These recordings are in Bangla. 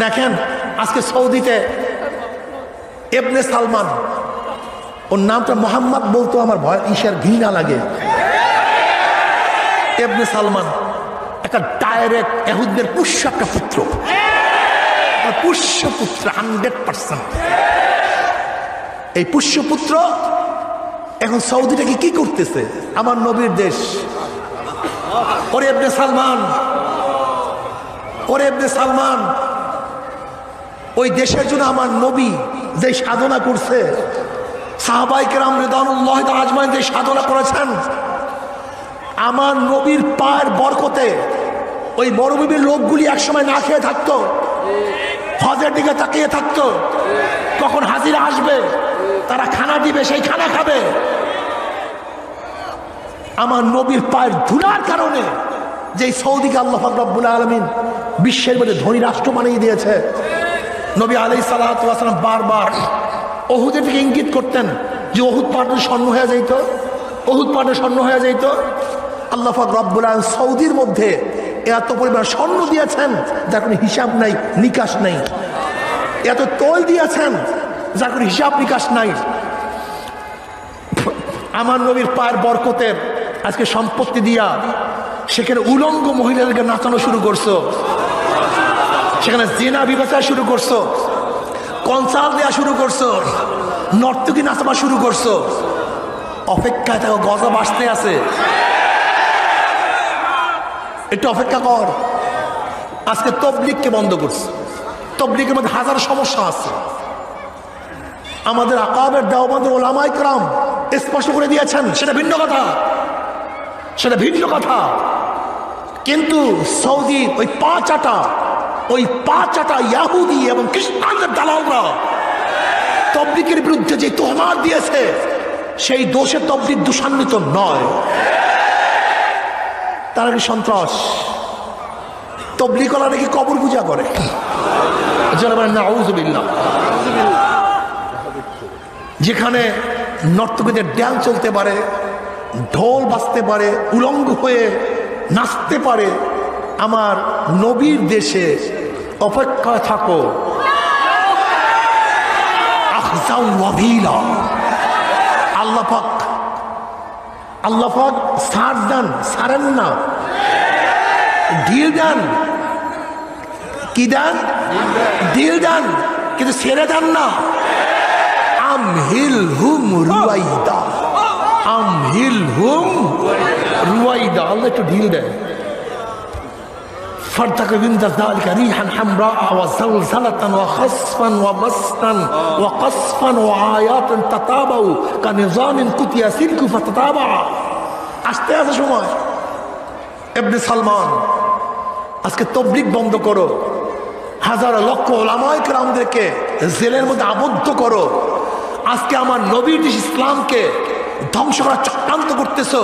দেখেন আজকে সৌদিতে ইবনে সালমান, ওর নামটা মোহাম্মদ বলতো আমার ভয় ঈশার ঘৃণা লাগে। ইবনে সালমান একটা ডাইরেক্ট ইহুদিদের পুষ্য একটা পুত্র, পুষ্যপুত্র 100%। এই পুষ্যপুত্র এখন সৌদিটাকে কি করতেছে? আমার নবীর দেশ। ওরে ইবনে সালমান, ওরে ইবনে সালমান, ওই দেশের জন্য আমার নবী যে সাধনা করছে, সাহাবায়ে কেরাম রিদওয়ানুল্লাহি তাআলা আজমাইন যে সাধনা করেছেন, আমার নবীর পায়ের বরকতে ওই মরুভূমির লোকগুলি একসময় না খেয়ে থাকতো, হজের দিকে তাকিয়ে থাকতো কখন হাজিরা আসবে, তারা খানা দিবে, সেই খানা খাবে। আমার নবীর পায়ের ধুলার কারণে যে সৌদিকে আল্লাহ পাক রব্বুল আলামিন বিশ্বের মধ্যে ধনী রাষ্ট্র বানিয়ে দিয়েছে। নবী আলাইহিস সালাতু ওয়াস সালাম বারবার উহুদের দিকে ইঙ্গিত করতেন যে উহুদ পাহাড় স্বর্ণ হয়ে যাইত, উহুদ পাহাড় স্বর্ণ হয়ে যাইত। আল্লাহ পাক রব্বুল আলামিন সৌদির মধ্যে এত পরিমাণ স্বর্ণ দিয়েছেন যার কোনো হিসাব নাই, নিকাশ নাই। এত তৈল দিয়েছেন যার কোনো হিসাব নিকাশ নাই। আমার নবীর পায়ের বরকতে আজকে সম্পত্তি দিয়া সেখানে উলঙ্গ মহিলাদেরকে নাচানো শুরু করছো, সেখানে জিনা বিবেচনা শুরু করছো, কনসাল দেওয়া শুরু করছো, নর্তকী নাচাবা শুরু করছো। অপেক্ষায় থাকো, গজব আসতে আছে, একটু অপেক্ষা কর। আজকে তবলিগকে বন্ধ করছে, তবলিগের মধ্যে হাজার সমস্যা আছে। আমাদের আকাবের দেওবন্দের ওলামায়ে কেরাম স্পষ্ট করে দিয়েছেন, সেটা ভিন্ন কথা, সেটা ভিন্ন কথা। কিন্তু সৌদি ওই পাঁচ আটা ইয়াহুদি এবং খ্রিস্টানদের দালালরা তবলিগের বিরুদ্ধে যে তোহমাত দিয়েছে, সেই দোষে তবলিগ দোষান্বিত নয়, তারা কি সন্ত্রাস। তবলিগওয়ালা নাকি কবর পূজা করে, নাউযুবিল্লাহ। যেখানে নর্তকীদের ড্যান্স চলতে পারে, ঢোল বাজতে পারে, উলঙ্গ হয়ে নাচতে পারে, আমার নবীর দেশে অপেক্ষায় থাকো। আখজাউ ওয়াবিলা, আল্লাহ পাক সার দেন, সারেন না, ঢিল দেন। কি দেন? ঢিল দেন, কিন্তু ছেড়ে দেন না। আমহিলহুম রুয়াইদা, আমহিলহুম রুয়াইদা, আল্লাহ একটু ঢিল দেয়। فارتقب عند ذلك ريحا حمراء وزلزلة وخسفا وبسطا وقصفا وآيات تتابعوا كنظام قطع سلك فتتابع। আসতে আছে সময়। ইবনে সালমান, আজকে তবলিগ বন্ধ করো, হাজার লক্ষ ওলামায়ে কেরামদেরকে জেলের মধ্যে আবদ্ধ করো। আজকে আমার নবীর দেশ ইসলামকে ধ্বংস করার চক্রান্ত করতেছো।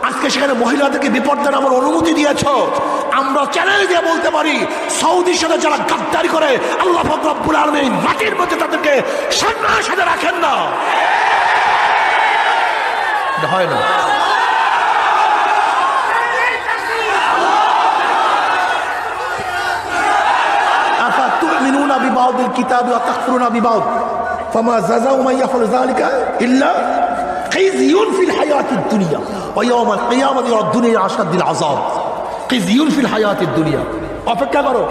আজকে সেখানে মহিলাদেরকে বিপর্যয় আমার অনুমতি দিয়েছ। আমরা চ্যালেঞ্জ দিয়ে বলতে পারি, সৌদির সাথে যারা গাদ্দারি করে আল্লাহ পাক রব্বুল আলামিন মাটির মধ্যে তাদেরকে সম্মানের সাথে রাখেন না। হয় না। আফা তুমিনুনা বিবাউদিল কিতাবি ওয়া তাকফুরুনা বিবাউদ ফামা জাযাউ মান ইয়াফআলু যালিকা ইল্লা খিজিয়ুন ফিল হায়াতিদ দুনিয়া ওয়া ইয়াউমাল কিয়ামাতি ইয়ারদুনা ইলা আশাদ্দিল আযাব। খিজিয়ুন ফিল হায়াতিদ দুনিয়া। অপেক্ষা করো।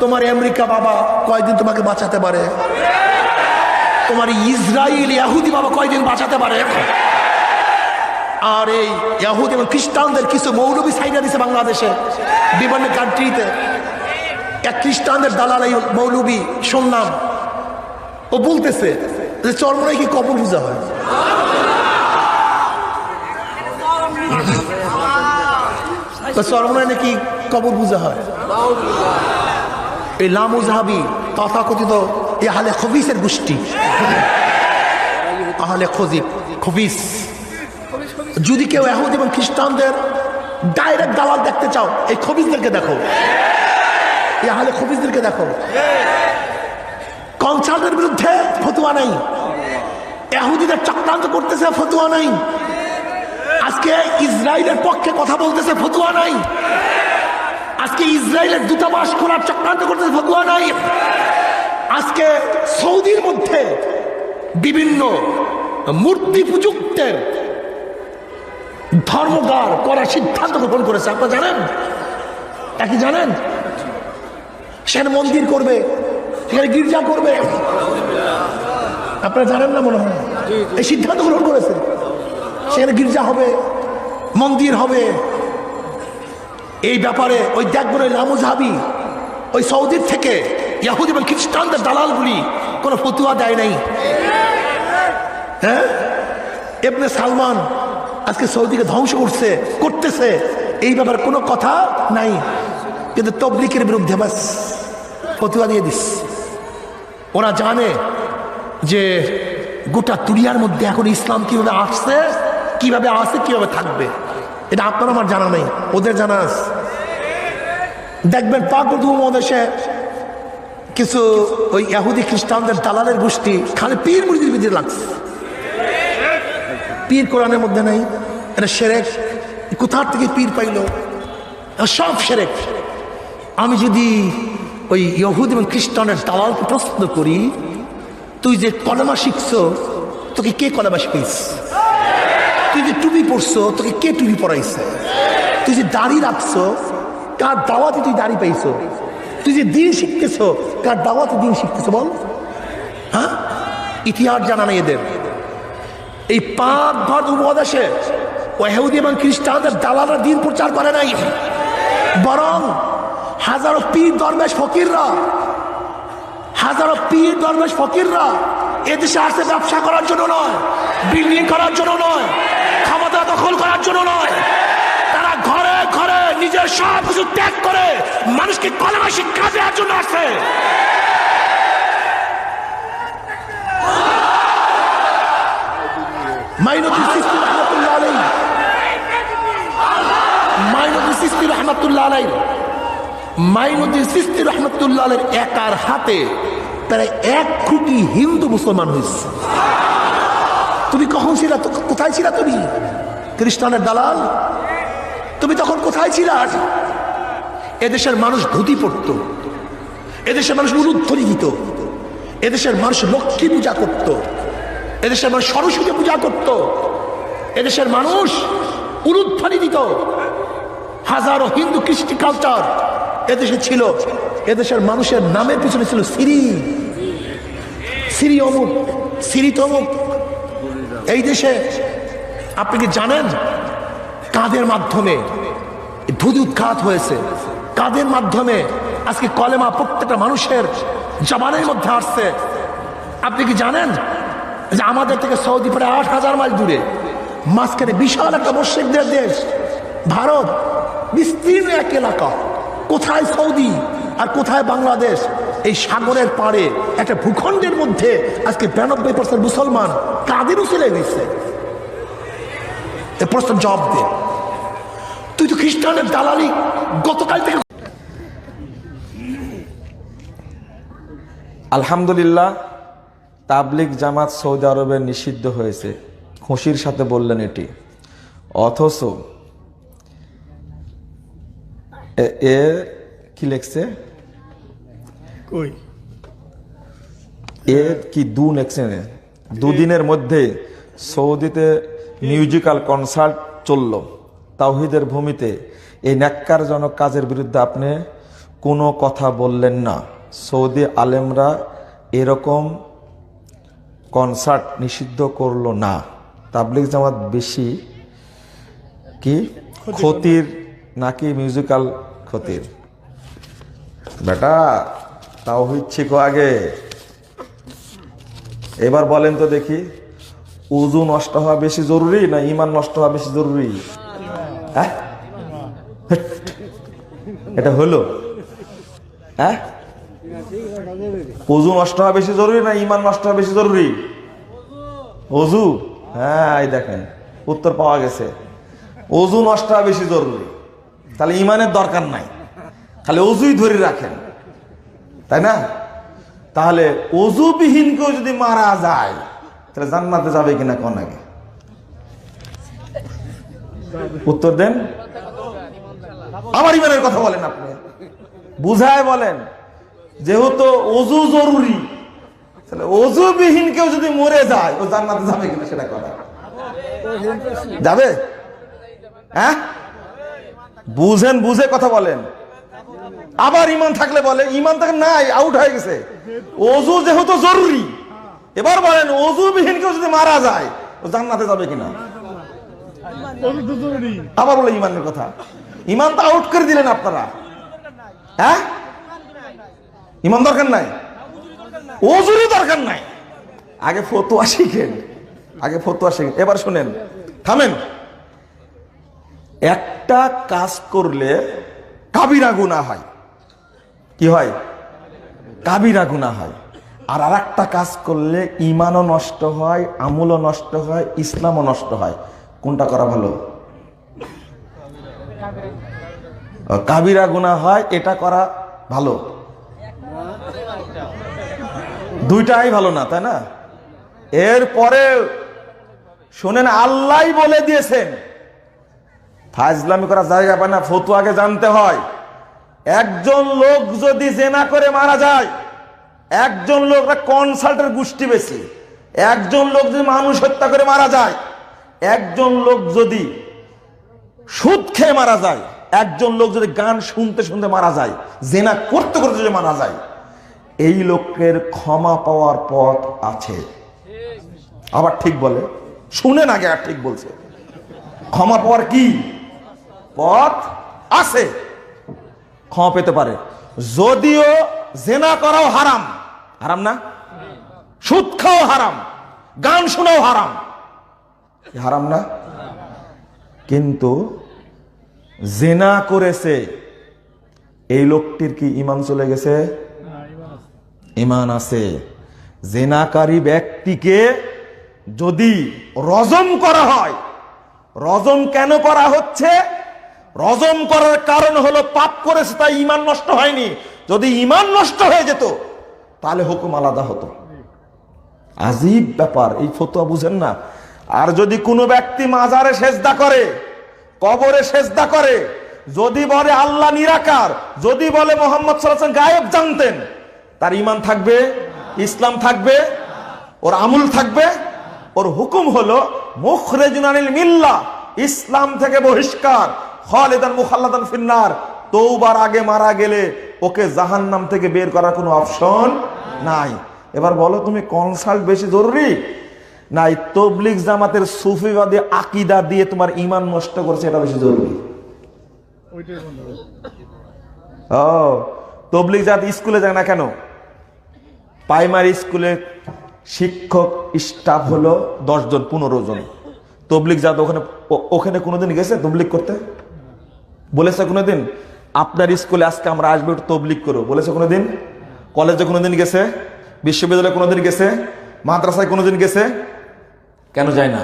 তোমার আমেরিকা বাবা কয়দিন তোমাকে বাঁচাতে পারে? তোমার ইসরায়েল ইহুদি বাবা কয়দিন বাঁচাতে পারে? আর এই ইহুদি এবং খ্রিস্টানদের কিছু মৌলবী সাইডা দিছে বাংলাদেশে, বিভিন্ন কান্ট্রিতে। এক খ্রিস্টানদের দালাল এই মৌলবী শুনলাম, ও বলতেছে যে চরমনায় কি কবর পূজা হয়। চরমনায় নাকি কবর পূজা হয়। এই লামুজাহাবি তথাকথিত আহলে খবিসের গোষ্ঠী, আহলে খবিস। যদি কেউ ইহুদি এবং খ্রিস্টানদের ডাইরেক্ট দালাল দেখতে চাও, এই খবিসদেরকে দেখো, এই আহলে খবিসদেরকে দেখো। কনসার্টের বিরুদ্ধে ফতোয়া নাই, ইহুদিদের চক্রান্ত করতেছে ফতোয়া নাই। আজকে ইসরায়েলের পক্ষে কথা বলতেছে ফতোয়া নাই। আজকে ইসরায়েলের দূতাবাস খোলার চক্রান্ত করতে ফতোয়া নাই। আজকে সৌদির মধ্যে বিভিন্ন মূর্তি পূজকদের ধর্মগার করার সিদ্ধান্ত গ্রহণ করেছে। আপনারা জানেন? কি জানেন? সেখানে মন্দির করবে, সেখানে গির্জা করবে। আপনারা জানেন না মনে হয়? এই সিদ্ধান্ত গ্রহণ করেছে। সেখানে গির্জা হবে, মন্দির হবে। এই ব্যাপারে ওই দেখবেন ওই লামুজাহাবি ওই সৌদির থেকে ইহুদি এবং খ্রিস্টানদের দালালগুলি কোনো ফতুয়া দেয় নাই। হ্যাঁ, ইবনে সালমান আজকে সৌদিকে ধ্বংস করতেছে, এই ব্যাপারে কোনো কথা নাই, কিন্তু তবলিগের বিরুদ্ধে বাস ফতুয়া দিয়ে দিস। ওরা জানে যে গোটা দুনিয়ার মধ্যে এখন ইসলাম কিভাবে আসছে, কিভাবে আসে, কিভাবে থাকবে, এটা আপনার আমার জানা নেই, ওদের জানা আছে। দেখবেন পাক উপমহাদেশে কিছু ওই ইহুদি খ্রিস্টানদের দালালের গোষ্ঠী খালি পীর মুরিদের ভিতরে লাগছে। পীর কোরআনের মধ্যে নাই, এটা শিরক। কোথার থেকে পীর পাইল? সব শিরক। আমি যদি ওই ইহুদি এবং খ্রিস্টানের দালালকে প্রশ্ন করি, তুই যে কলেমা শিখছো, তোকে কে কলেমা শিখাইছে? তুই যে টুপি পরছো, তোকে কে টুপি পরাইছে? তুই যে দাড়ি রাখছো, কার দাওয়াতে তুই দাড়ি পাইছো? তুই যে দিন শিখতেছো, কার দাওয়াতে দিন শিখতেছো বল? হ্যাঁ, ইতিহাস জানা নেই এদের। এই পাক ভারত উপমহাদেশে ইহুদি এবং খ্রিস্টানদের দালালরা দিন প্রচার করে নাই, বরং হাজারো পীর দরবেশ ফকিররা, হাজারো পীর দরবেশ ফকিররা এদেশে আসছে ব্যবসা করার জন্য নয়, বিল্ডিং করার জন্য নয়, ক্ষমতা দখল করার জন্য নয়। তারা ঘরে ঘরে নিজের সব কিছু ত্যাগ করে মানুষকে কলেমা শিক্ষা দেওয়ার জন্য আসছে। মাইনুদ্দিন সিস্তি রহমাতুল্লাহ আলাইহি, মাইনুদ্দিন সিস্তি রহমাতুল্লাহ আলাইহি, মাইনুদ্দিন সিস্তি রহমাতুল্লাহ আলাইহির একার হাতে প্রায় 1 কোটি হিন্দু মুসলমান হয়েছে। তুমি কখন ছিলা? কোথায় ছিলা তুমি? খ্রিস্টানের দালাল, তুমি তখন কোথায় ছিলা? এদেশের মানুষ ধুতি পড়ত, এদেশের মানুষ উলুধ্বনি দিত, এদেশের মানুষ লক্ষ্মী পূজা করত, এদেশের মানুষ সরস্বতী পূজা করত, এদেশের মানুষ উলুধ্বনি দিত। হাজারো হিন্দু কৃষ্টি কালচার এদেশে ছিল। এদেশের মানুষের নামের পিছনে ছিল সিরি, সিরি অমুক, সিরি তমুক। এই দেশে আপনি কি জানেন কাদের মাধ্যমে ধুতি উৎখাত হয়েছে? কাদের মাধ্যমে আজকে কলেমা প্রত্যেকটা মানুষের জবানের মধ্যে আসছে? আপনি কি জানেন যে আমাদের থেকে সৌদি প্রায় 8,000 মাইল দূরে, মাঝখানে বিশাল একটা মুশরিকদের দেশ ভারত, বিস্তীর্ণ এক এলাকা। কোথায় সৌদি আর কোথায় বাংলাদেশ? এই সাগরের পাড়ে একটা ভূখণ্ডের মধ্যে আজকে 92% মুসলমান কাদের উসিলে হয়েছে? এ প্রশ্ন জবাব দে। তুই তো খ্রিস্টানের দালালি গতকাল থেকে। আলহামদুলিল্লাহ, তাবলিগ জামাত সৌদি আরবে নিষিদ্ধ হয়েছে, খুশির সাথে বললেন এটি। অথচ এ কি লেখছে? কি দুদিনের মধ্যে সৌদিতে মিউজিক্যাল কনসার্ট চলল তাওহীদের ভূমিতে। এই ন্যাক্কারজনক কাজের বিরুদ্ধে আপনি কোনো কথা বললেন না। সৌদি আলেমরা এরকম কনসার্ট নিষিদ্ধ করলো না। তাবলিগ জামাত বেশি কি ক্ষতির নাকি মিউজিক্যাল ক্ষতির? বেটা তাওহীদ শিখো আগে। এবার বলেন তো দেখি, উযু নষ্ট হওয়া বেশি জরুরি না ঈমান নষ্ট হওয়া বেশি জরুরি? হ্যাঁ, এটা হলো? হ্যাঁ, উযু নষ্ট হওয়া বেশি জরুরি না ঈমান নষ্ট হওয়া বেশি জরুরি? উযু। হ্যাঁ, এই দেখেন উত্তর পাওয়া গেছে, উযু নষ্ট হওয়া বেশি জরুরি। তাহলে ঈমানের দরকার নাই, খালি উযুই ধরে রাখেন, তাই না? তাহলে ওযুবিহীন কেউ যদি মারা যায় তাহলে জান্নাতে যাবে কিনা কোন আগে উত্তর দেন। আবার ইমানের কথা বলেন আপনি, বুঝায় বলেন। যেহেতু অজু জরুরি, তাহলে অজুবিহীন কেউ যদি মরে যায় ও জান্নাতে যাবে কিনা সেটা কথা যাবে? হ্যাঁ, বুঝেন, বুঝে কথা বলেন। আবার ইমান থাকলে বলে, ইমান থাকলে নাই, আউট হয়ে গেছে। অজু যেহেতু জরুরি, এবার বলেন অজুবিহীন কেউ যদি মারা যায় ও জান্নাতে যাবে কিনা? আবার বলে ইমানের কথা, ইমান তো আউট করে দিলেন আপনারা। হ্যাঁ, ইমান দরকার নাই, ওজুরই দরকার নাই। আগে ফতোয়া শিখেন, আগে ফতোয়া শিখেন। এবার শুনেন, থামেন। একটা কাজ করলে কাবিরা গুনাহ হয়, কি হয়? কাবিরা গুনাহ হয়। আর আরেকটা কাজ করলে ইমানও নষ্ট হয়, আমলও নষ্ট হয়, ইসলামও নষ্ট হয়। কোনটা করা ভালো? কাবিরা গুনাহ হয়, এটা করা ভালো। দুইটাই ভালো না, তাই না? এরপরে শোনেন, আল্লাহ বলে দিয়েছেন, ফাজলামি করার জায়গা পায় না, ফতোয়াকে জানতে হয়। একজন লোক যদি জেনা করে মারা যায়, একজন লোক কনসাল্টের গোষ্ঠী বেশি, একজন লোক যদি মানুষ হত্যা করে মারা যায়, একজন লোক যদি সুদ খেয়ে মারা যায়, একজন লোক যদি গান শুনতে শুনতে মারা যায়, জেনা করতে করতে যদি মারা যায়, এই লোকের ক্ষমা পাওয়ার পথ আছে। আবার ঠিক বলে, শুনেন আগে, আর ঠিক বলছে, ক্ষমা পাওয়ার কি পথ আছে, ক্ষমা পেতে পারে। যদিও জেনা করাও হারাম, হারাম না? সুদ খাওয়া হারাম, গান শোনাও হারাম, হারাম না? কিন্তু জেনা করেছে এই লোকটির কি ঈমান চলে গেছে? ঈমান আছে। জেনাকারী ব্যক্তিকে যদি রজম করা হয়, রজম কেন করা হচ্ছে? রজম করার কারণ হলো পাপ করেছে, তাই ঈমান নষ্ট হয়নি। যদি ঈমান নষ্ট হয়ে যেত তাহলে হুকুম আলাদা হতো। আজীব ব্যাপার, এই ফতোয়া বুঝেন না। আর যদি কোনো ব্যক্তি মাজারে সেজদা করে, কবরে সেজদা করে, যদি বলে আল্লাহ নিরাকার, যদি বলে মুহাম্মদ সাল্লাল্লাহু আলাইহি ওয়াসাল্লাম গায়েব জানতেন, তার ঈমান থাকবে, ইসলাম থাকবে, ওর আমল থাকবে। ওর হুকুম হলো মুখরিজুন আনিল মিল্লাহ, ইসলাম থেকে বহিষ্কার, খালিদান মুখাল্লাদান ফিন্নার। তওবার আগে মারা গেলে ওকে জাহান্নাম থেকে বের করার কোনো অপশন নাই। এবার বলো, তুমি কনসাল্ট বেশি জরুরি নাই তবলিগ জামাতের সুফিবাদী আকীদা দিয়ে তোমার ঈমান নষ্ট করছে, এটা বেশি জরুরি? ও, তবলিগ জামাত স্কুলে যায় না কেন? প্রাইমারি স্কুলে শিক্ষক স্টাফ হলো 10 জন 15 জন। তবলিগ জামাত ওখানে কোনোদিন গেছে তবলিগ করতে? বলেছে কোনোদিন আপনার স্কুলে আজকে আমরা আসবো একটু তবলিগ করবো? বলেছে কোনোদিন? কলেজে কোনোদিন গেছে? বিশ্ববিদ্যালয়ে কোনোদিন গেছে? মাদ্রাসায় কোনোদিন গেছে? কেন যায় না?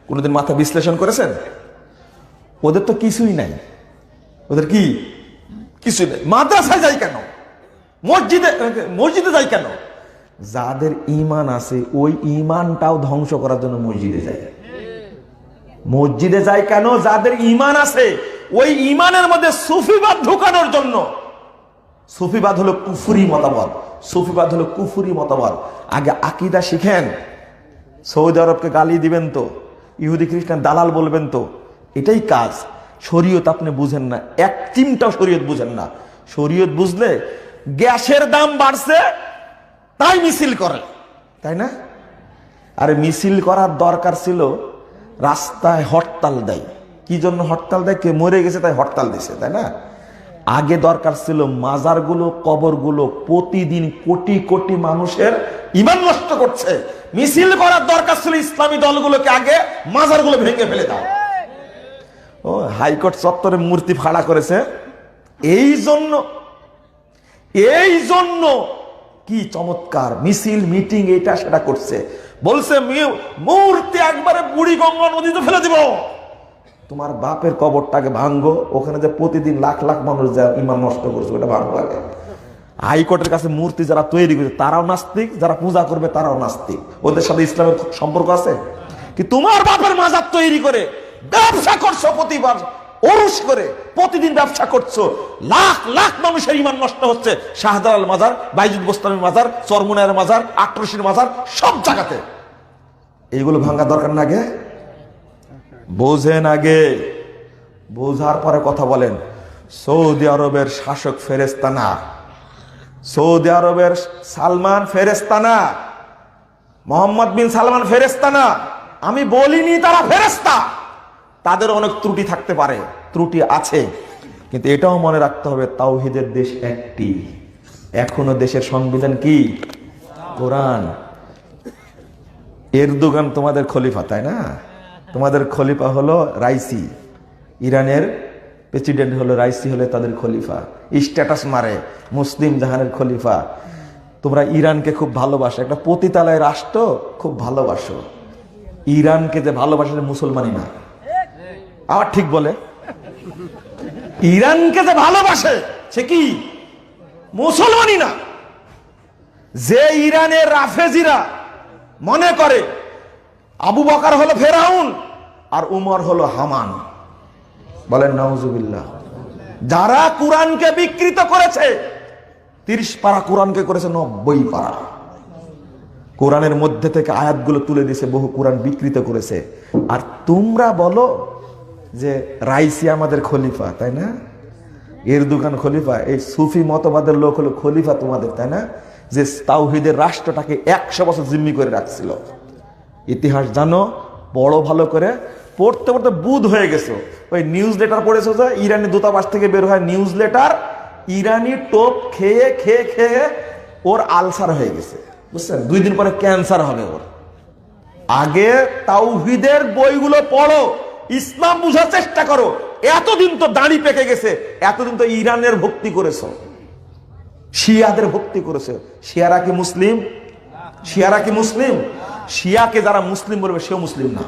কোনোদিন মাথা বিশ্লেষণ করেছেন? ওদের তো কিছুই নাই, ওদের কি কিছুই নেই। মাদ্রাসায় যায় কেন? মসজিদে যায় কেন? যাদের ঈমান আছে ওই ঈমানটাও ধ্বংস করার জন্য মসজিদে যায়। মসজিদে যায় কেন? যাদের ঈমান আছে ওই ঈমানের মধ্যে সুফিবাদ ঢোকানোর জন্য। সুফিবাদ হলো কুফরি মতবাদ, সুফিবাদ হলো কুফরি মতবাদ। আগে আকীদা শিখেন। সৌদি আরবকে গালি দিবেন তো, ইহুদি খ্রিস্টান দালাল বলবেন তো, এটাই কাজ। শরীয়ত আপনি বুঝেন না, এক চিমটাও শরীয়ত বুঝেন না। শরীয়ত বুঝলে গ্যাসের দাম বাড়ছে তাই মিছিল করে, তাই না? আরে মিছিল করার দরকার ছিল রাস্তায় হরতাল দেয়। কি জন্য হরতাল দেয়? কে মরে গেছে তাই হরতাল দিছে, তাই না? আগে দরকার ছিল মাজারগুলো, কবরগুলো প্রতিদিন কোটি কোটি মানুষের ঈমান নষ্ট করছে, মিছিল করার দরকার ছিল ইসলামী দলগুলোকে আগে মাজারগুলো ভেঙে ফেলে দাও। ও, হাইকোর্ট চত্বরে মূর্তি ফাড়া করেছে এই জন্য কি চমৎকার মিছিল মিটিং এটা সেটা করছে। বলছে মূর্তি একবারে বুড়ি গঙ্গা নদীতে ফেলে দিব। তোমার বাপের কবরটাকে ভাঙ্গো, ওখানে যে প্রতিদিন লাখ লাখ মানুষ যা ঈমান নষ্ট করছে ওটা ভাঙ্গো আগে। হাইকোর্টের কাছে মূর্তি যারা তৈরি করছে তারাও নাস্তিক, যারা পূজা করবে তারাও নাস্তিক। ওদের সাথে ইসলামের সম্পর্ক আছে কি? তোমার বাপের মাজার তৈরি করে ব্যবসা করছো প্রতিবার, ওরস করে প্রতিদিন ব্যবসা করছো, লাখ লাখ মানুষের ঈমান নষ্ট হচ্ছে। শাহজালাল মাজার, বাইজুল বোস্তামির মাজার, চরমুনায়ের মাজার, আটরশির মাজার, সব জায়গাতে। এইগুলো ভাঙা দরকার না আগে? বোঝেন আগে, বোঝার পরে কথা বলেন। সৌদি আরবের শাসক ফেরেশতা না, সৌদি আরবের সালমান ফেরেশতা না, মোহাম্মদ বিন সালমান ফেরেশতা না। আমি বলিনি তারা ফেরেশতা, তাদের অনেক ত্রুটি থাকতে পারে, ত্রুটি আছে, কিন্তু এটাও মনে রাখতে হবে তাওহীদের দেশ একটি। এখনো দেশের সংবিধান কি? কোরআন। এরদোগান তোমাদের খলিফা, তাই না? তোমাদের খলিফা হলো রাইসি, ইরানের প্রেসিডেন্ট হলো রাইসি, হলে তাদের খলিফা। স্ট্যাটাস মারে মুসলিম জাহানের খলিফা। তোমরা ইরানকে খুব ভালোবাসো, একটা পতিতালয় রাষ্ট্র, খুব ভালোবাসো। ইরানকে যে ভালোবাসে মুসলমানই না। আবার ঠিক বলে, ইরানকে যে ভালোবাসে সে কি মুসলমানই না। যে ইরানের রাফেজিরা মনে করে আবু বকর হলো ফেরাউন আর উমর হলো হামান, বলেন নাউজুবিল্লাহ। যারা কোরআনকে বিকৃত করেছে, 30 পারা কোরআনকে করেছে 90 পারা। কোরআনের মধ্যে থেকে আয়াতগুলো তুলে দিয়েছে, বহু কোরআন বিকৃত করেছে। আর তোমরা বলো যে রাইসি আমাদের খলিফা, তাই না? এরদোগান খলিফা, এই সুফি মতবাদের লোক হলো খলিফা তোমাদের, তাই না? যে তাওহীদের রাষ্ট্রটাকে 100 বছর জিম্মি করে রাখছিল। ইতিহাস জানো, বড় ভালো করে পড়তে পড়তে বুধ হয়ে গেছো। ওই নিউজ লেটার পড়েছো যে ইরানি দূতাবাস থেকে বের হয় নিউজ লেটার, ইরানি টোপ খেয়ে খেয়ে খেয়ে ওর আলসার হয়ে গেছে, বুঝছেন? 2 দিন পরে ক্যান্সার হবে ওর। আগে তাওহীদের বইগুলো পড়ো, ইসলাম বুঝার চেষ্টা করো। এতদিন তো দাড়ি পেকে গেছে, এতদিন তো ইরানের ভক্তি করেছো, শিয়াদের ভক্তি করেছে। শিয়ারা কি মুসলিম? শিয়ারা কি মুসলিম? শিয়াকে যারা মুসলিম বলবে সেও মুসলিম না।